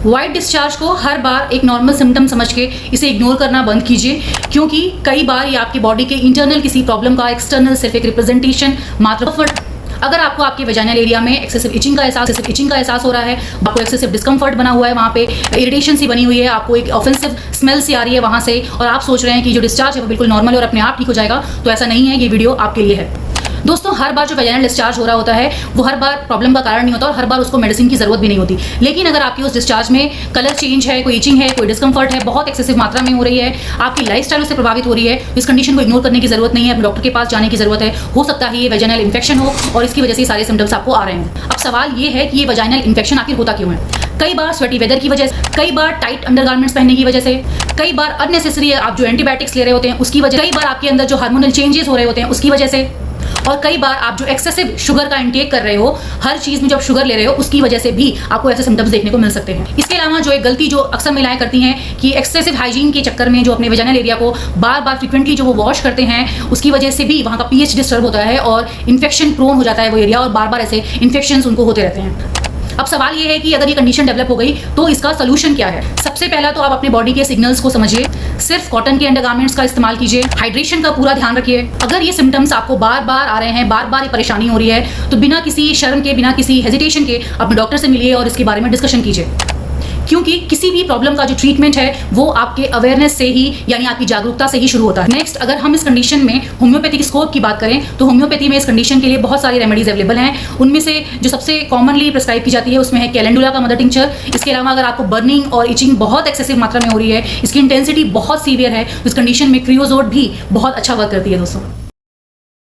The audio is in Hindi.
वाइट डिस्चार्ज को हर बार एक नॉर्मल सिम्टम समझ के इसे इग्नोर करना बंद कीजिए, क्योंकि कई बार ये आपके बॉडी के इंटरनल किसी प्रॉब्लम का एक्सटर्नल सिर्फ एक रिप्रेजेंटेशन मात्र। अगर आपको आपके वेजाइनल एरिया में एक्सेसिव इचिंग का एहसास हो रहा है, आपको एक्सेसिव डिस्कम्फर्ट बना हुआ है, वहाँ पे इरिटेशन सी बनी हुई है, आपको एक ऑफेंसिव स्मेल सी आ रही है वहाँ से, और आप सोच रहे हैं कि जो डिस्चार्ज है वो बिल्कुल नॉर्मल और अपने आप ठीक हो जाएगा, तो ऐसा नहीं है। ये वीडियो आपके लिए है। दोस्तों, हर बार जो वेजाइनल डिस्चार्ज हो रहा होता है वो हर बार प्रॉब्लम का कारण नहीं होता और हर बार उसको मेडिसिन की जरूरत भी नहीं होती। लेकिन अगर आपकी उस डिस्चार्ज में कलर चेंज है, कोई इचिंग है, कोई डिस्कम्फर्ट है, बहुत एक्सेसिव मात्रा में हो रही है, आपकी लाइफस्टाइल उससे प्रभावित हो रही है, इस कंडीशन को इग्नोर करने की जरूरत नहीं है, अपने डॉक्टर के पास जाने की जरूरत है। हो सकता है ये वेजाइनल इन्फेक्शन हो और इसकी वजह से सारे सिम्टम्स आपको आ रहे हैं। अब सवाल ये है कि ये वेजाइनल इन्फेक्शन आखिर होता क्यों है? कई बार स्वेटी वेदर की वजह से, कई बार टाइट अंडरगारमेंट्स पहनने की वजह से, कई बार अननेसेसरी आप जो एंटीबायोटिक्स ले रहे होते हैं उसकी वजह, कई बार आपके अंदर जो हार्मोनल चेंजेस हो रहे होते हैं उसकी वजह से, और कई बार आप जो एक्सेसिव शुगर का इंटेक कर रहे हो, हर चीज में जब शुगर ले रहे हो उसकी वजह से भी आपको ऐसे सिम्टम्स देखने को मिल सकते हैं। इसके अलावा जो एक गलती जो अक्सर महिलाएं करती हैं कि एक्सेसिव हाइजीन के चक्कर में जो अपने वेजाइनल एरिया को बार बार फ्रिक्वेंटली जो वो वॉश करते हैं उसकी वजह से भी वहाँ का पीएच डिस्टर्ब होता है और इन्फेक्शन प्रोन हो जाता है वो एरिया, और बार बार ऐसे इन्फेक्शंस उनको होते रहते हैं। अब सवाल ये है कि अगर ये कंडीशन डेवलप हो गई तो इसका सोल्यूशन क्या है? सबसे पहला तो आप अपने बॉडी के सिग्नल्स को समझिए, सिर्फ कॉटन के अंडरगारमेंट्स का इस्तेमाल कीजिए, हाइड्रेशन का पूरा ध्यान रखिए। अगर ये सिम्टम्स आपको बार बार आ रहे हैं, बार बार ये परेशानी हो रही है, तो बिना किसी शर्म के, बिना किसी हेजिटेशन के अपने डॉक्टर से मिलिए और इसके बारे में डिस्कशन कीजिए, क्योंकि किसी भी प्रॉब्लम का जो ट्रीटमेंट है वो आपके अवेयरनेस से ही, यानी आपकी जागरूकता से ही शुरू होता है। नेक्स्ट, अगर हम इस कंडीशन में होम्योपैथिक स्कोप की बात करें तो होम्योपैथी में इस कंडीशन के लिए बहुत सारी रेमेडीज अवेलेबल हैं। उनमें से जो सबसे कॉमनली प्रिस्क्राइब की जाती है उसमें है कैलेंडुला का मदर टिंचर। इसके अलावा अगर आपको बर्निंग और इचिंग बहुत एक्सेसिव मात्रा में हो रही है, इसकी इंटेंसिटी बहुत सीवियर है, तो इस कंडीशन में क्रियोजोट भी बहुत अच्छा वर्क करती है दोस्तों।